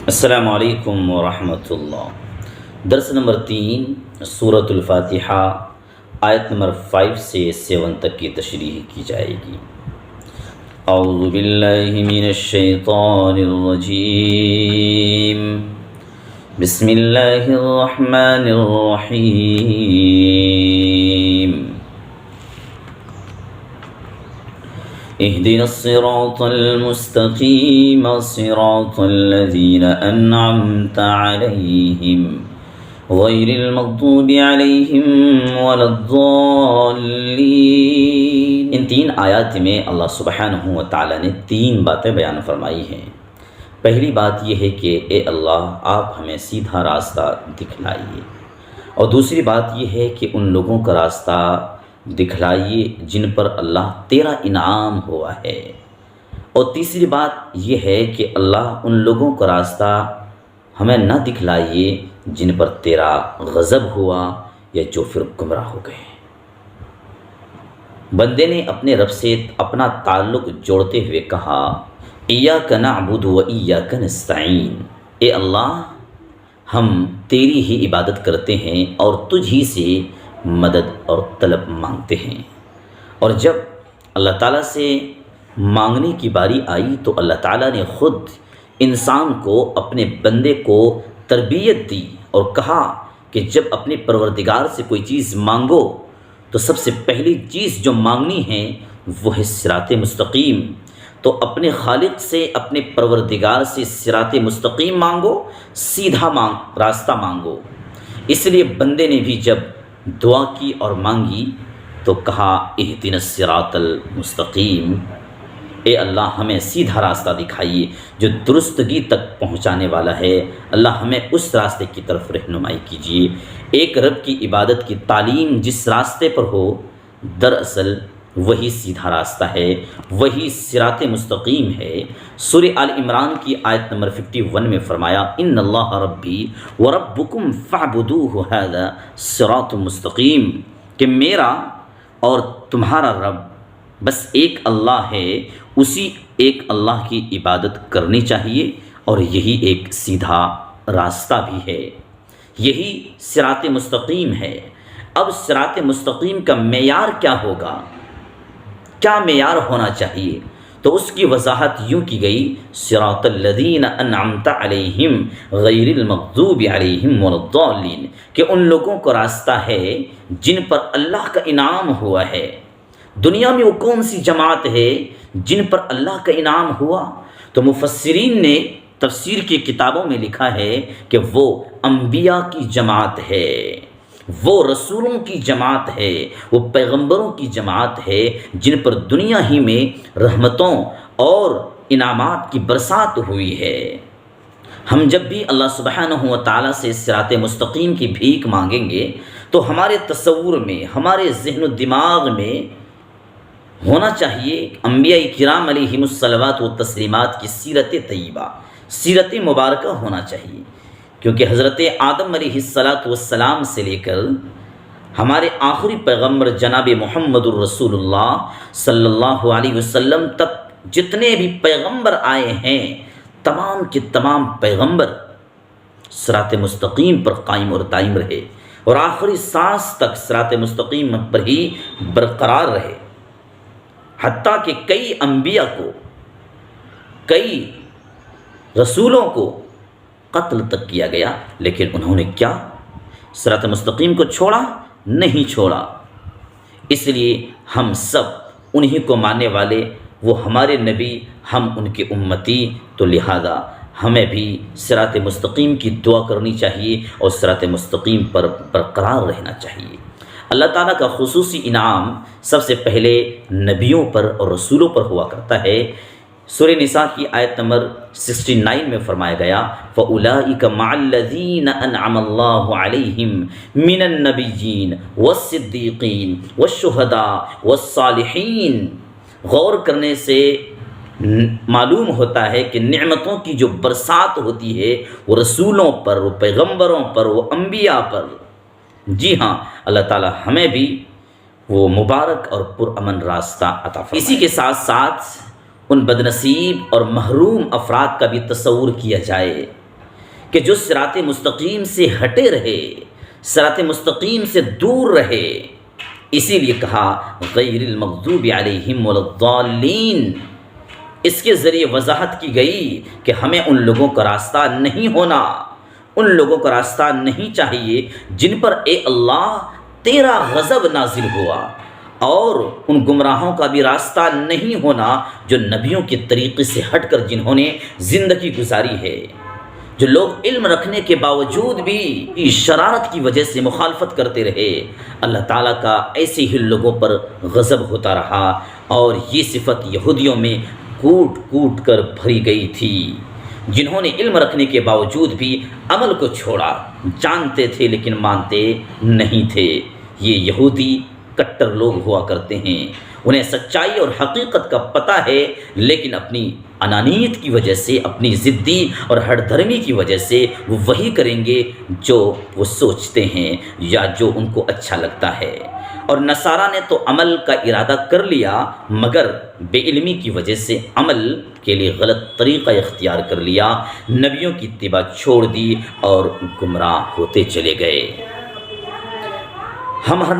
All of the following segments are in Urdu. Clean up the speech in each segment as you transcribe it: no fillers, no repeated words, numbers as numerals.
السلام علیکم ورحمۃ اللہ۔ درس نمبر 3 سورۃ الفاتحہ آیت نمبر 5 سے 7 تک کی تشریح کی جائے گی۔ اعوذ باللہ من الشیطان الرجیم، بسم اللہ الرحمن الرحیم۔ اهدنا الصراط المستقيم صراط الذين أنعمت عليهم غير المغضوب عليهم ولا الضالين۔ ان 3 آیات میں اللہ سبحانہ و تعالی نے 3 باتیں بیان فرمائی ہیں۔ پہلی بات یہ ہے کہ اے اللہ آپ ہمیں سیدھا راستہ دکھلائیے، اور دوسری بات یہ ہے کہ ان لوگوں کا راستہ دکھلائیے جن پر اللہ تیرا انعام ہوا ہے، اور تیسری بات یہ ہے کہ اللہ ان لوگوں کا راستہ ہمیں نہ دکھلائیے جن پر تیرا غضب ہوا یا جو پھر گمراہ ہو گئے۔ بندے نے اپنے رب سے اپنا تعلق جوڑتے ہوئے کہا ایاک نعبد و ایاک نستعین، اے اللہ ہم تیری ہی عبادت کرتے ہیں اور تجھ ہی سے مدد اور طلب مانگتے ہیں۔ اور جب اللہ تعالیٰ سے مانگنے کی باری آئی تو اللہ تعالیٰ نے خود انسان کو اپنے بندے کو تربیت دی اور کہا کہ جب اپنے پروردگار سے کوئی چیز مانگو تو سب سے پہلی چیز جو مانگنی ہے وہ ہے صراط مستقیم۔ تو اپنے خالق سے، اپنے پروردگار سے صراط مستقیم مانگو، سیدھا راستہ مانگو۔ اس لیے بندے نے بھی جب دعا کی اور مانگی تو کہا اہدنا الصراط المستقیم، اے اللہ ہمیں سیدھا راستہ دکھائیے جو درستگی تک پہنچانے والا ہے۔ اللہ ہمیں اس راستے کی طرف رہنمائی کیجیے۔ ایک رب کی عبادت کی تعلیم جس راستے پر ہو دراصل وہی سیدھا راستہ ہے، وہی صراط مستقیم ہے۔ سورہ آل عمران کی آیت نمبر 51 میں فرمایا ان اللہ ربی وربکم فاعبدوہ ھذا صراط مستقیم، کہ میرا اور تمہارا رب بس ایک اللہ ہے، اسی ایک اللہ کی عبادت کرنی چاہیے، اور یہی ایک سیدھا راستہ بھی ہے، یہی صراط مستقیم ہے۔ اب صراط مستقیم کا معیار کیا ہوگا، کیا معیار ہونا چاہیے؟ تو اس کی وضاحت یوں کی گئی صراط الذین انعمت علیہم غیر المغضوب علیہم ولا الضالین، کہ ان لوگوں کا راستہ ہے جن پر اللہ کا انعام ہوا ہے۔ دنیا میں وہ کون سی جماعت ہے جن پر اللہ کا انعام ہوا؟ تو مفسرین نے تفسیر کی کتابوں میں لکھا ہے کہ وہ انبیاء کی جماعت ہے، وہ رسولوں کی جماعت ہے، وہ پیغمبروں کی جماعت ہے جن پر دنیا ہی میں رحمتوں اور انعامات کی برسات ہوئی ہے۔ ہم جب بھی اللہ سبحانہ و تعالیٰ سے صراط مستقیم کی بھیک مانگیں گے تو ہمارے تصور میں، ہمارے ذہن و دماغ میں ہونا چاہیے انبیاء کرام علیہم الصلوات و تسلیمات کی سیرت طیبہ، سیرت مبارکہ ہونا چاہیے، کیونکہ حضرت آدم علیہ السلام سے لے کر ہمارے آخری پیغمبر جناب محمد الرسول اللہ صلی اللہ علیہ وسلم تک جتنے بھی پیغمبر آئے ہیں، تمام کے تمام پیغمبر صراط مستقیم پر قائم اور دائم رہے، اور آخری سانس تک صراط مستقیم پر ہی برقرار رہے، حتیٰ کہ کئی انبیاء کو، کئی رسولوں کو قتل تک کیا گیا، لیکن انہوں نے کیا صراط مستقیم کو چھوڑا؟ نہیں چھوڑا۔ اس لیے ہم سب انہی کو ماننے والے، وہ ہمارے نبی، ہم ان کے امتی، تو لہذا ہمیں بھی صراط مستقیم کی دعا کرنی چاہیے اور صراط مستقیم پر برقرار رہنا چاہیے۔ اللہ تعالیٰ کا خصوصی انعام سب سے پہلے نبیوں پر اور رسولوں پر ہوا کرتا ہے۔ سورہ نساء کی آیت نمبر 69 میں فرمایا گیا فَأُولَٰئِكَ مَعَ الَّذِينَ أَنْعَمَ اللَّهُ عَلَيْهِمْ مِنَ النَّبِيِّينَ وَالصِّدِّيقِينَ وَالشُّهَدَاءِ وَالصَّالِحِينَ۔ غور کرنے سے معلوم ہوتا ہے کہ نعمتوں کی جو برسات ہوتی ہے وہ رسولوں پر، وہ پیغمبروں پر، وہ انبیاء پر۔ جی ہاں، اللہ تعالی ہمیں بھی وہ مبارک اور پرامن راستہ عطا فرمائے۔ اسی کے ساتھ ساتھ ان بدنصیب اور محروم افراد کا بھی تصور کیا جائے کہ جو صراط مستقیم سے ہٹے رہے، صراط مستقیم سے دور رہے، اسی لیے کہا غیر المغضوب علیہم ولا الضالین۔ اس کے ذریعے وضاحت کی گئی کہ ہمیں ان لوگوں کا راستہ نہیں ہونا، ان لوگوں کا راستہ نہیں چاہیے جن پر اے اللہ تیرا غضب نازل ہوا، اور ان گمراہوں کا بھی راستہ نہیں ہونا جو نبیوں کے طریقے سے ہٹ کر جنہوں نے زندگی گزاری ہے، جو لوگ علم رکھنے کے باوجود بھی شرارت کی وجہ سے مخالفت کرتے رہے۔ اللہ تعالیٰ کا ایسے ہی لوگوں پر غضب ہوتا رہا، اور یہ صفت یہودیوں میں کوٹ کوٹ کر بھری گئی تھی، جنہوں نے علم رکھنے کے باوجود بھی عمل کو چھوڑا، جانتے تھے لیکن مانتے نہیں تھے۔ یہ یہودی کٹر لوگ ہوا کرتے ہیں، انہیں سچائی اور حقیقت کا پتہ ہے، لیکن اپنی انانیت کی وجہ سے، اپنی ضدی اور ہٹ دھرمی کی وجہ سے وہ وہی کریں گے جو وہ سوچتے ہیں یا جو ان کو اچھا لگتا ہے۔ اور نصارہ نے تو عمل کا ارادہ کر لیا، مگر بے علمی کی وجہ سے عمل کے لیے غلط طریقہ اختیار کر لیا، نبیوں کی اتباع چھوڑ دی اور گمراہ ہوتے چلے گئے۔ ہم ہر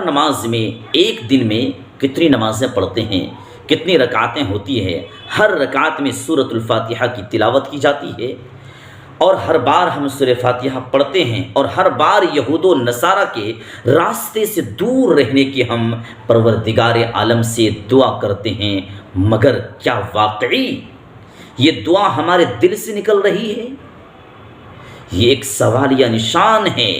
نماز میں ایک دن میں کتنی نمازیں پڑھتے ہیں، کتنی رکعتیں ہوتی ہیں، ہر رکعت میں سورۃ الفاتحہ کی تلاوت کی جاتی ہے، اور ہر بار ہم سورہ فاتحہ پڑھتے ہیں، اور ہر بار یہود و نصارہ کے راستے سے دور رہنے کی ہم پروردگار عالم سے دعا کرتے ہیں، مگر کیا واقعی یہ دعا ہمارے دل سے نکل رہی ہے؟ یہ ایک سوالیہ نشان ہے۔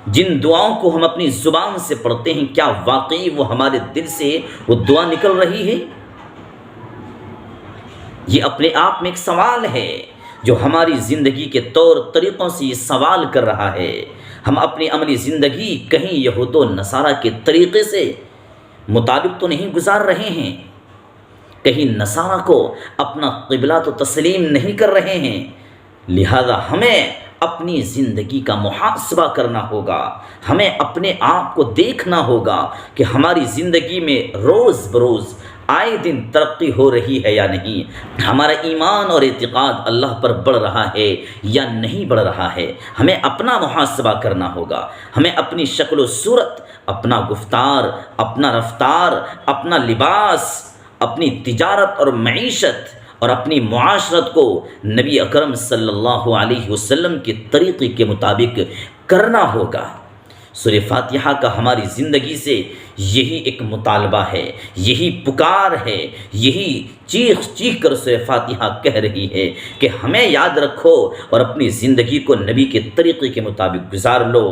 جن دعاؤں کو ہم اپنی زبان سے پڑھتے ہیں، کیا واقعی وہ ہمارے دل سے وہ دعا نکل رہی ہے؟ یہ اپنے آپ میں ایک سوال ہے جو ہماری زندگی کے طور طریقوں سے یہ سوال کر رہا ہے۔ ہم اپنی عملی زندگی کہیں یہود و نصارہ کے طریقے سے مطابق تو نہیں گزار رہے ہیں، کہیں نصارہ کو اپنا قبلہ تو تسلیم نہیں کر رہے ہیں۔ لہذا ہمیں اپنی زندگی کا محاسبہ کرنا ہوگا، ہمیں اپنے آپ کو دیکھنا ہوگا کہ ہماری زندگی میں روز بروز آئے دن ترقی ہو رہی ہے یا نہیں، ہمارا ایمان اور اعتقاد اللہ پر بڑھ رہا ہے یا نہیں بڑھ رہا ہے۔ ہمیں اپنا محاسبہ کرنا ہوگا، ہمیں اپنی شکل و صورت، اپنا گفتار، اپنا رفتار، اپنا لباس، اپنی تجارت اور معیشت اور اپنی معاشرت کو نبی اکرم صلی اللہ علیہ وسلم کے طریقے کے مطابق کرنا ہوگا۔ سورہ فاتحہ کا ہماری زندگی سے یہی ایک مطالبہ ہے، یہی پکار ہے، یہی چیخ چیخ کر سورہ فاتحہ کہہ رہی ہے کہ ہمیں یاد رکھو اور اپنی زندگی کو نبی کے طریقے کے مطابق گزار لو۔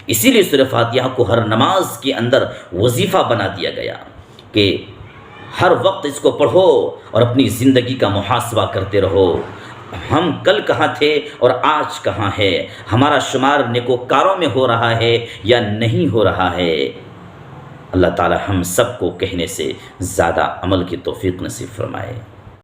اسی لیے سورہ فاتحہ کو ہر نماز کے اندر وظیفہ بنا دیا گیا کہ ہر وقت اس کو پڑھو اور اپنی زندگی کا محاسبہ کرتے رہو۔ ہم کل کہاں تھے اور آج کہاں ہے؟ ہمارا شمار نیکوکاروں میں ہو رہا ہے یا نہیں ہو رہا ہے؟ اللہ تعالی ہم سب کو کہنے سے زیادہ عمل کی توفیق نصیب فرمائے۔